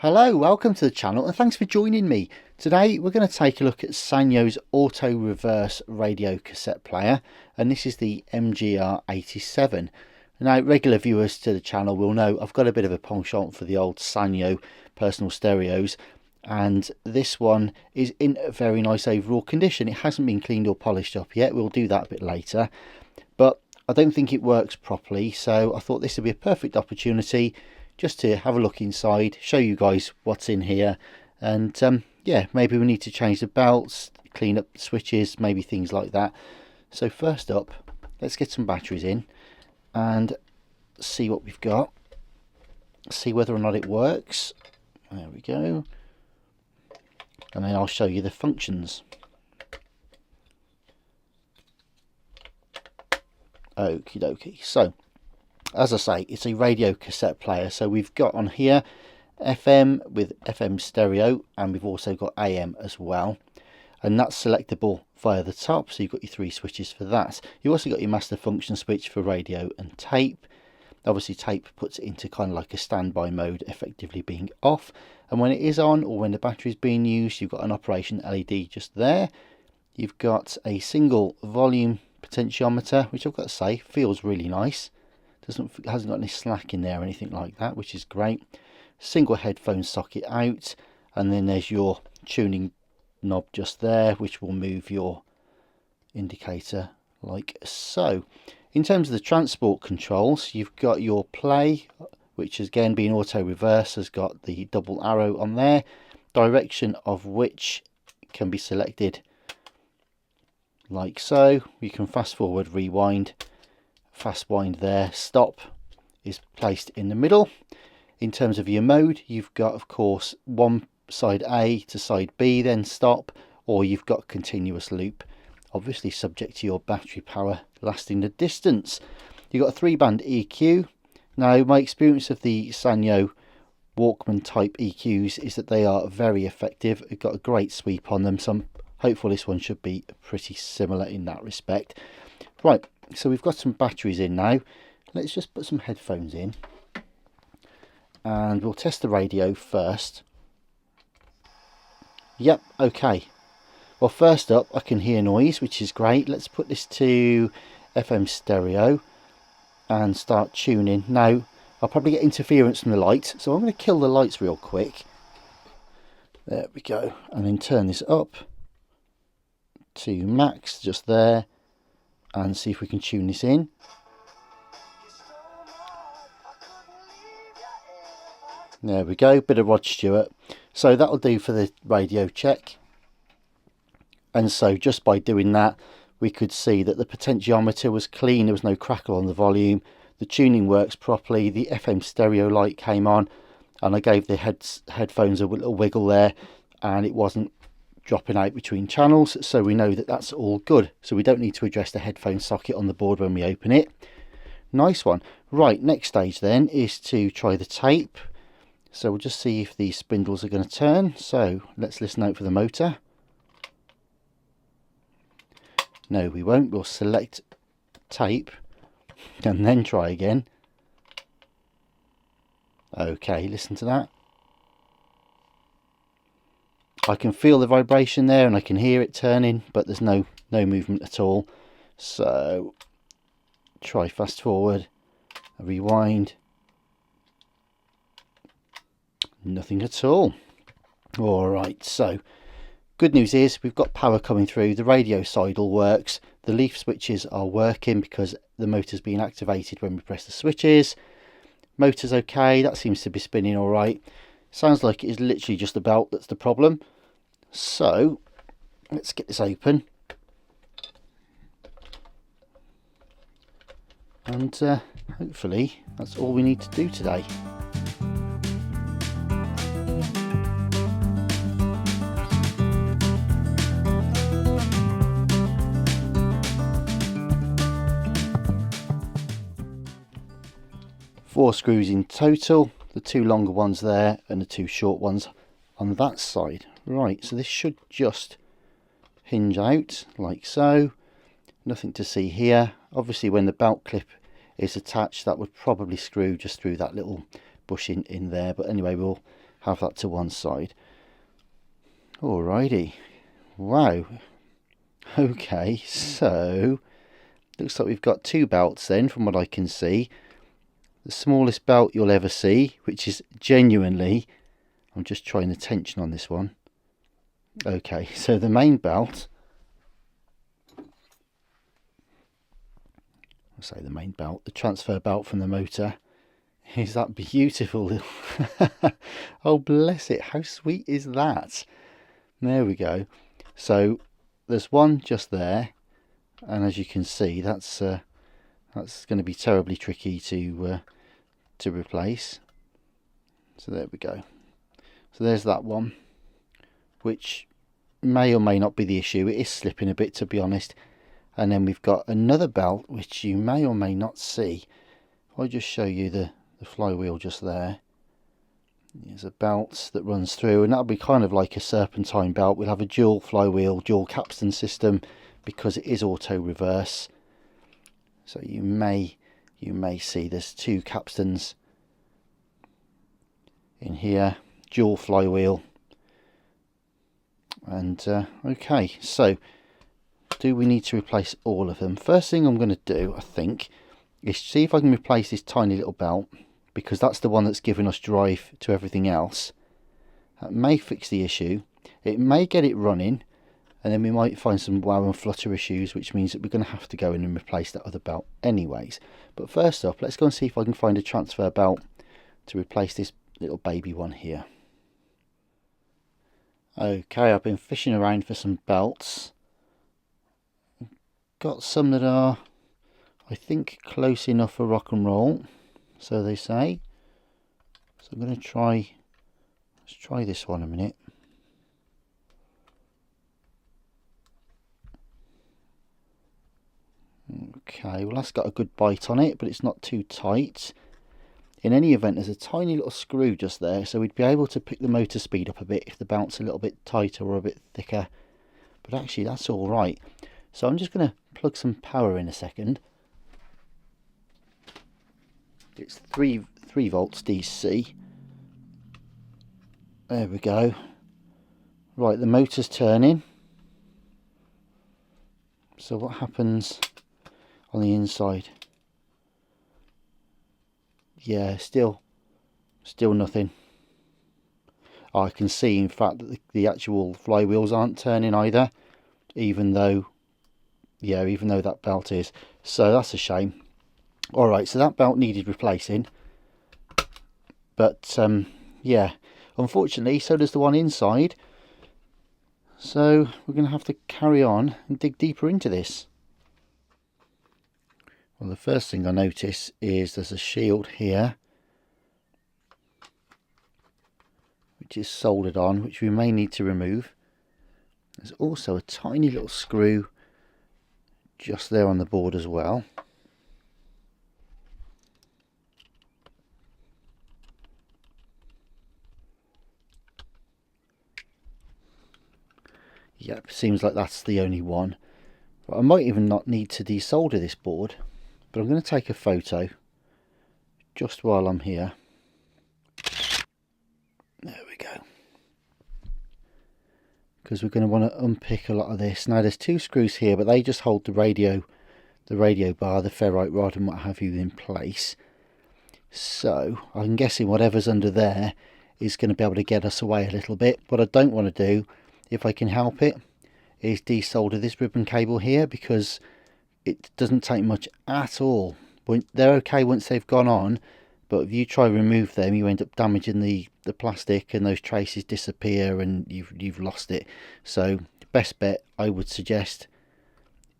Hello, welcome to the channel and thanks for joining me. Today we're going to take a look at Sanyo's auto reverse radio cassette player, and this is the MGR87. Now, regular viewers to the channel will know I've got a bit of a penchant for the old Sanyo personal stereos, and this one is in a very nice overall condition. It hasn't been cleaned or polished up yet, we'll do that a bit later, but I don't think it works properly, so I thought this would be a perfect opportunity just to have a look inside, show you guys what's in here, and yeah, maybe we need to change the belts, clean up the switches, maybe things like that. So first up, let's get some batteries in and see what we've got, see whether or not it works. There we go, and then I'll show you the functions. Okie dokie. So as I say, it's a radio cassette player, so we've got on here FM with FM stereo, and we've also got AM as well, and that's selectable via the top, so you've got your three switches for that. You also got your master function switch for radio and tape. Obviously tape puts it into kind of like a standby mode, effectively being off, and when it is on or when the battery is being used, you've got an operation LED just there. You've got a single volume potentiometer, which I've got to say feels really nice. Hasn't got any slack in there or anything like that, which is great. Single headphone socket out, and then there's your tuning knob just there, which will move your indicator like so. In terms of the transport controls, you've got your play, which has again been auto reverse, has got the double arrow on there, direction of which can be selected like so. You can fast forward, rewind, fast wind there. Stop is placed in the middle. In terms of your mode, you've got of course one side A to side B, then stop, or you've got continuous loop, obviously subject to your battery power lasting the distance. You've got a 3-band EQ. Now, my experience of the Sanyo Walkman type EQs is that they are very effective. They've got a great sweep on them, so I'm hopeful this one should be pretty similar in that respect. Right, so we've got some batteries in now. Let's just put some headphones in and we'll test the radio first. Yep, okay. Well, first up I can hear noise, which is great. Let's put this to FM stereo and start tuning. Now I'll probably get interference from the light, so I'm going to kill the lights real quick. There we go, and then turn this up to max just there and see if we can tune this in. There we go, bit of Rod Stewart. So that'll do for the radio check. And so just by doing that, we could see that the potentiometer was clean, there was no crackle on the volume, the tuning works properly, the FM stereo light came on, and I gave the headphones a little wiggle there, and it wasn't dropping out between channels, so we know that that's all good. So we don't need to address the headphone socket on the board when we open it. Nice one. Right, next stage then is to try the tape. So we'll just see if these spindles are going to turn. So let's listen out for the motor. No, we won't. We'll select tape and then try again. Okay, listen to that. I can feel the vibration there and I can hear it turning, but there's no movement at all. So try fast forward, rewind. Nothing at all. Alright, so good news is we've got power coming through. The radio side all works. The leaf switches are working because the motor's being activated when we press the switches. Motor's okay, that seems to be spinning alright. Sounds like it is literally just the belt that's the problem. So let's get this open and hopefully that's all we need to do today. Four screws in total, the two longer ones there and the two short ones on that side. Right, so this should just hinge out like so. Nothing to see here. Obviously when the belt clip is attached, that would probably screw just through that little bushing in there, but anyway, we'll have that to one side. Alrighty, wow. Okay, so looks like we've got two belts then, from what I can see. The smallest belt you'll ever see, which is genuinely, I'm just trying the tension on this one. Okay, so the main belt, I'll say the main belt, the transfer belt from the motor, is that beautiful little oh bless it, how sweet is that? There we go. So there's one just there, and as you can see, that's going to be terribly tricky to replace. So there we go. So there's that one, which may or may not be the issue. It is slipping a bit, to be honest. And then we've got another belt which you may or may not see. If I just show you the flywheel just there, there's a belt that runs through, and that'll be kind of like a serpentine belt. We'll have a dual flywheel, dual capstan system, because it is auto reverse. So you may see there's two capstans in here, dual flywheel. And okay, so do we need to replace all of them? First thing I'm going to do, I think, is see if I can replace this tiny little belt, because that's the one that's giving us drive to everything else. That may fix the issue. It may get it running, and then we might find some wow and flutter issues, which means that we're going to have to go in and replace that other belt anyways. But first up, let's go and see if I can find a transfer belt to replace this little baby one here. Okay, I've been fishing around for some belts. Got some that are, I think, close enough for rock and roll, so they say. So I'm going to let's try this one a minute. Okay, well that's got a good bite on it, but it's not too tight. In any event, there's a tiny little screw just there, so we'd be able to pick the motor speed up a bit if the belt's a little bit tighter or a bit thicker. But actually that's all right. So I'm just going to plug some power in a second. It's 3 volts DC. There we go. Right, the motor's turning. So what happens on the inside? Yeah, still nothing. I can see, in fact, that the actual flywheels aren't turning either, even though that belt is. So that's a shame. Alright, so that belt needed replacing. But, yeah, unfortunately, so does the one inside. So we're going to have to carry on and dig deeper into this. Well, the first thing I notice is there's a shield here, which is soldered on, which we may need to remove. There's also a tiny little screw just there on the board as well. Yep, seems like that's the only one. But I might even not need to desolder this board, but I'm going to take a photo just while I'm here. There we go. Because we're going to want to unpick a lot of this. Now there's two screws here, but they just hold the radio bar, the ferrite rod and what have you in place. So I'm guessing whatever's under there is going to be able to get us away a little bit. What I don't want to do, if I can help it, is desolder this ribbon cable here, because it doesn't take much at all. They're okay once they've gone on, but if you try to remove them, you end up damaging the plastic, and those traces disappear and you've lost it. So the best bet I would suggest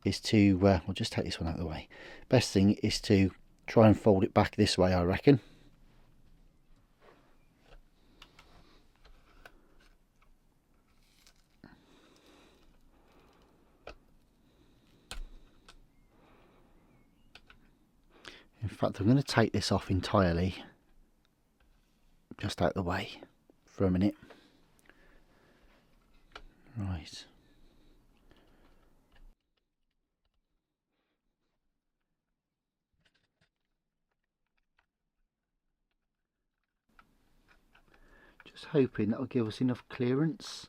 is to we'll just take this one out of the way. Best thing is to try and fold it back this way, I reckon. In fact, I'm going to take this off entirely, just out of the way for a minute. Right. Just hoping that'll give us enough clearance.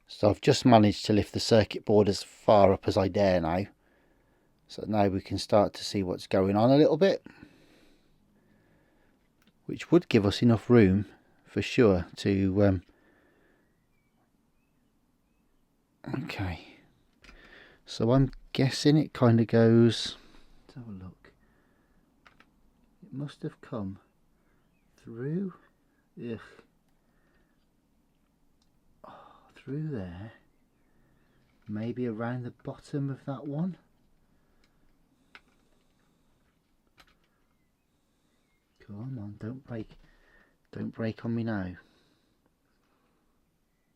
So I've just managed to lift the circuit board as far up as I dare now. So now we can start to see what's going on a little bit, which would give us enough room for sure to okay, so I'm guessing it kind of goes, let's have a look, it must have come through, ugh, oh, through there, maybe around the bottom of that one. Come on, don't break on me now.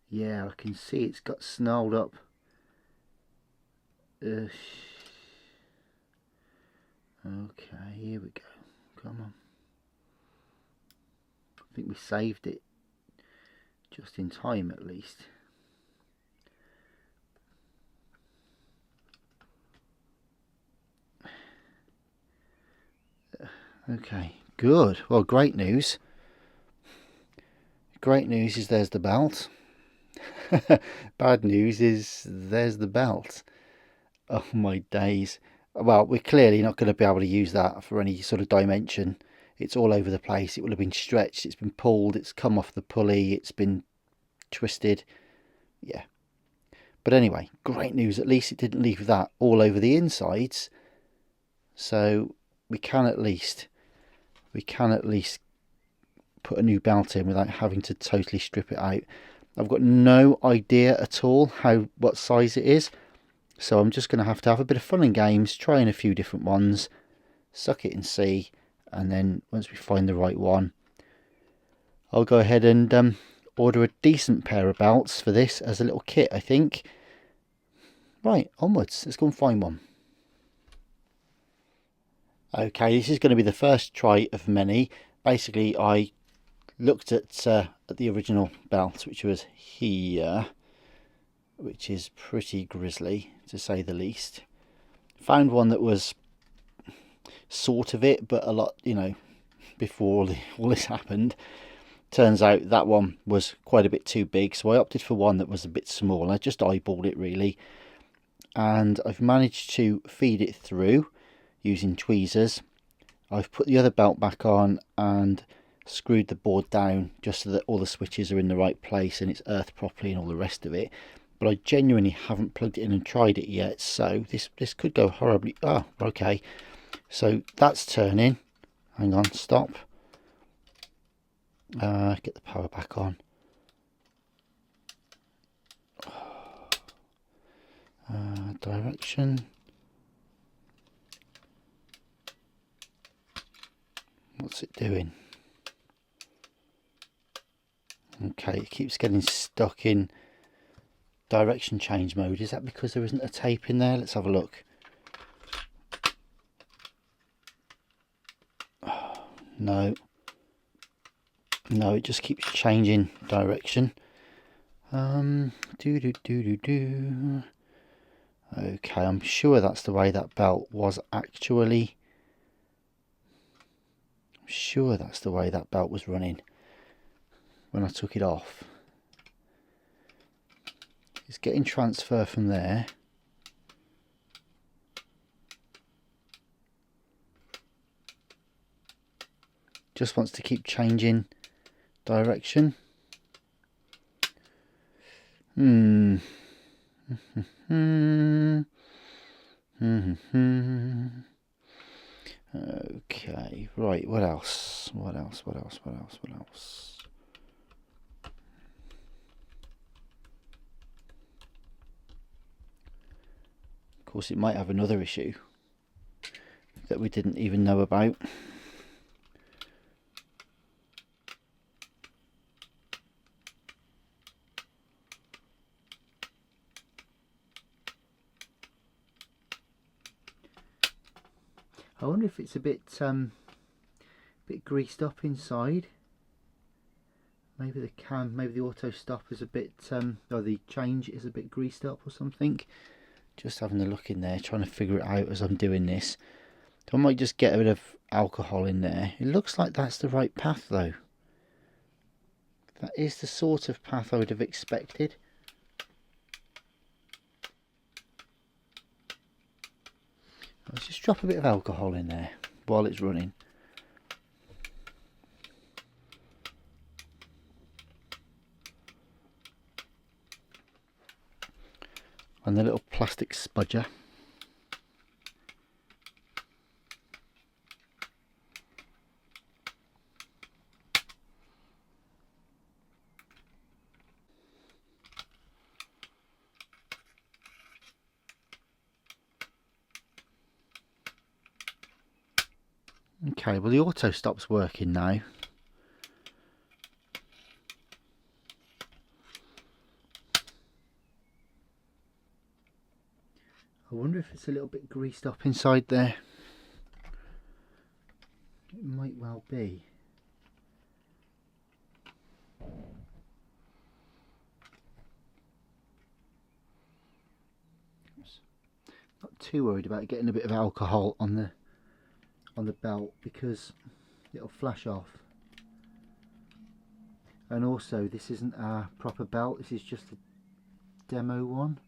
Yeah, I can see it's got snarled up. Okay, here we go. Come on. I think we saved it just in time at least. Okay, good. Well, great news. Great news is there's the belt. Bad news is there's the belt. Oh my days. Well, we're clearly not going to be able to use that for any sort of dimension. It's all over the place. It will have been stretched, it's been pulled, it's come off the pulley, it's been twisted. Yeah. But anyway, great news. At least it didn't leave that all over the insides. So we can at least put a new belt in without having to totally strip it out. I've got no idea at all what size it is, so I'm just going to have a bit of fun and games, trying a few different ones, suck it and see, and then once we find the right one, I'll go ahead and order a decent pair of belts for this as a little kit, I think. Right, onwards, let's go and find one. Okay, this is going to be the first try of many. Basically, I looked at the original belt, which was here, which is pretty grisly to say the least. Found one that was sort of it, but a lot, you know, before all this happened. Turns out that one was quite a bit too big, so I opted for one that was a bit small. I just eyeballed it really, and I've managed to feed it through using tweezers. I've put the other belt back on and screwed the board down just so that all the switches are in the right place and it's earthed properly and all the rest of it. But I genuinely haven't plugged it in and tried it yet, so this could go horribly. Oh, okay. So that's turning. Hang on, stop. Get the power back on. Direction. What's it doing? Okay, it keeps getting stuck in direction change mode. Is that because there isn't a tape in there? Let's have a look. Oh, no, it just keeps changing direction. Okay, I'm sure that's the way that belt was actually. I'm sure that's the way that belt was running when I took it off. It's getting transfer from there. Just wants to keep changing direction. Okay, right, what else? Of course, it might have another issue that we didn't even know about. I wonder if it's a bit greased up inside. Maybe the auto stop is a bit, or the change is a bit greased up or something. Just having a look in there, trying to figure it out as I'm doing this. I might just get a bit of alcohol in there. It looks like that's the right path though. That is the sort of path I would have expected. Let's just drop a bit of alcohol in there while it's running. And the little plastic spudger. Okay, well the auto stop's working now. I wonder if it's a little bit greased up inside there. It might well be. Not too worried about getting a bit of alcohol on the belt because it'll flash off. And also this isn't our proper belt, this is just a demo one.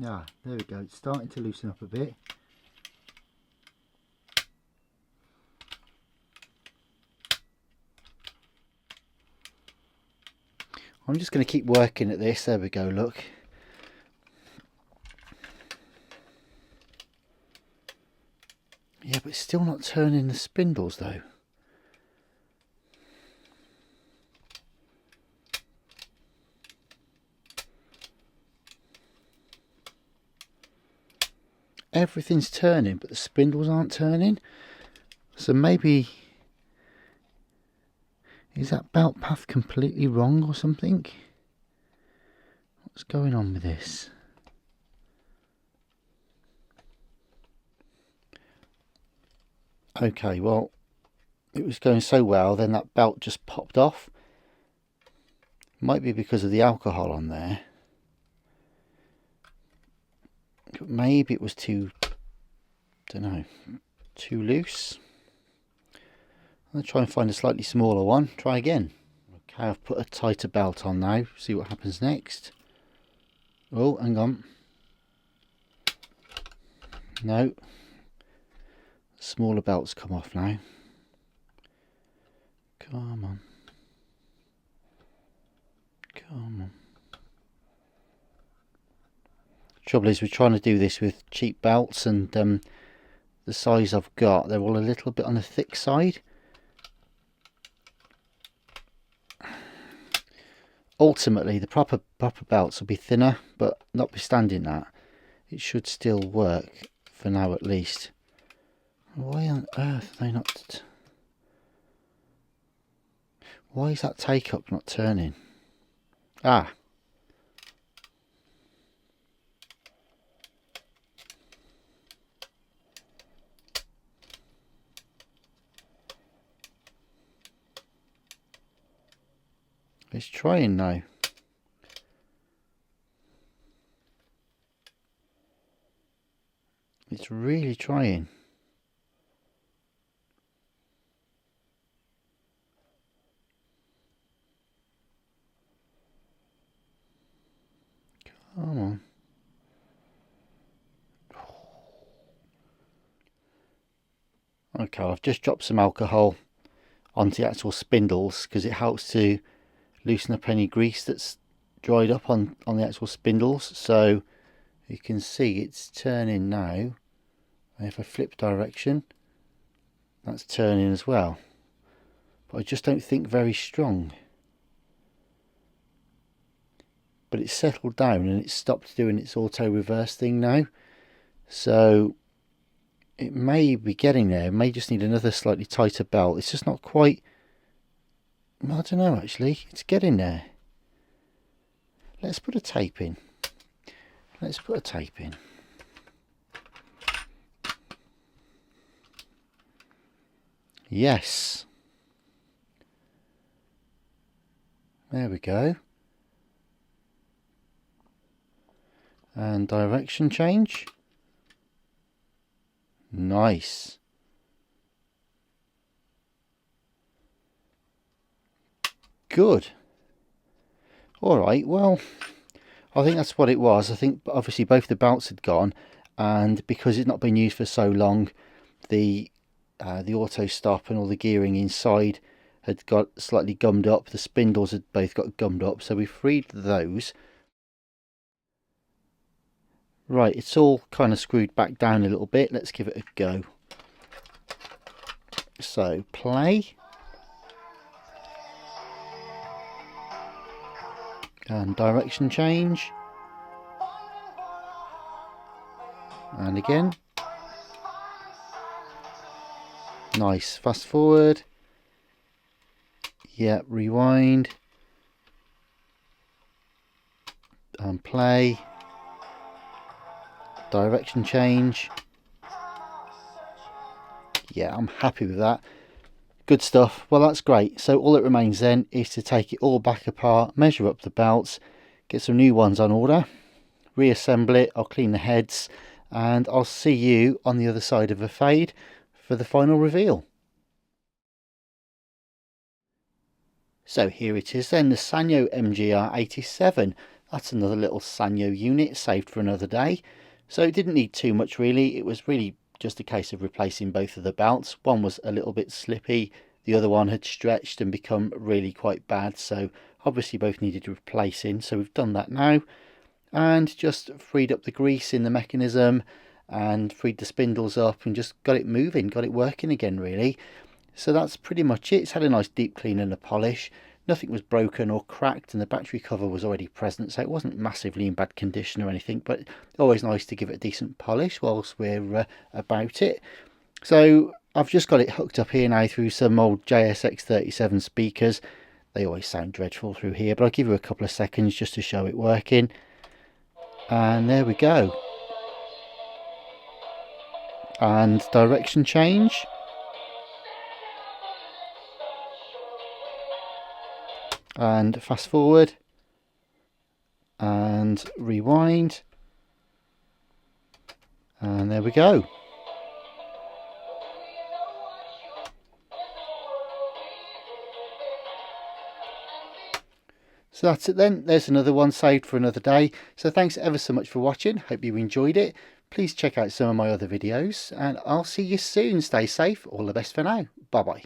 Ah, there we go, it's starting to loosen up a bit. I'm just going to keep working at this. There we go, look. Yeah, but it's still not turning the spindles though. Everything's turning, but the spindles aren't turning. So maybe... is that belt path completely wrong or something? What's going on with this? Okay, well, it was going so well, then that belt just popped off. Might be because of the alcohol on there. But maybe it was too, don't know, too loose. I'll try and find a slightly smaller one. Try again. Okay, I've put a tighter belt on now. See what happens next. Oh, hang on. No. Smaller belts come off now. Come on. Come on. Trouble is, we're trying to do this with cheap belts, and the size I've got, they're all a little bit on the thick side. Ultimately, the proper belts will be thinner, but notwithstanding that, it should still work for now at least. Why on earth are they not? Why is that take-up not turning? Ah. It's trying now. It's really trying. Come on. Okay, I've just dropped some alcohol onto the actual spindles because it helps to loosen up any grease that's dried up on the actual spindles. So you can see it's turning now. And if I flip direction, that's turning as well. But I just don't think very strong. But it's settled down and it's stopped doing its auto reverse thing now. So it may be getting there. It may just need another slightly tighter belt. It's just not quite... I don't know actually. It's getting there. Let's put a tape in. Let's put a tape in. Yes. There we go. And direction change. Nice. Good. Alright, well, I think that's what it was. I think obviously both the belts had gone, and because it's not been used for so long, the auto stop and all the gearing inside had got slightly gummed up. The spindles had both got gummed up, so we freed those. Right, it's all kind of screwed back down a little bit. Let's give it a go. So, play. And direction change. And again. Nice. Fast forward. Yeah, rewind. And play. Direction change. Yeah, I'm happy with that. Good stuff. Well, that's great. So all that remains then is to take it all back apart, measure up the belts, get some new ones on order, reassemble it. I'll clean the heads, and I'll see you on the other side of a fade for the final reveal. So here it is then, the Sanyo MGR87. That's another little Sanyo unit saved for another day. So it didn't need too much really. It was really just a case of replacing both of the belts. One was a little bit slippy, the other one had stretched and become really quite bad, so obviously both needed replacing. So we've done that now, and just freed up the grease in the mechanism and freed the spindles up and just got it moving, got it working again really. So that's pretty much it. It's had a nice deep clean and a polish. Nothing was broken or cracked, and the battery cover was already present, so it wasn't massively in bad condition or anything, but always nice to give it a decent polish whilst we're about it. So I've just got it hooked up here now through some old JSX37 speakers. They always sound dreadful through here, but I'll give you a couple of seconds just to show it working. And there we go. And direction change. And fast forward and rewind, and there we go. So that's it then. There's another one saved for another day. So thanks ever so much for watching. Hope you enjoyed it. Please check out some of my other videos, and I'll see you soon. Stay safe. All the best for now. Bye bye.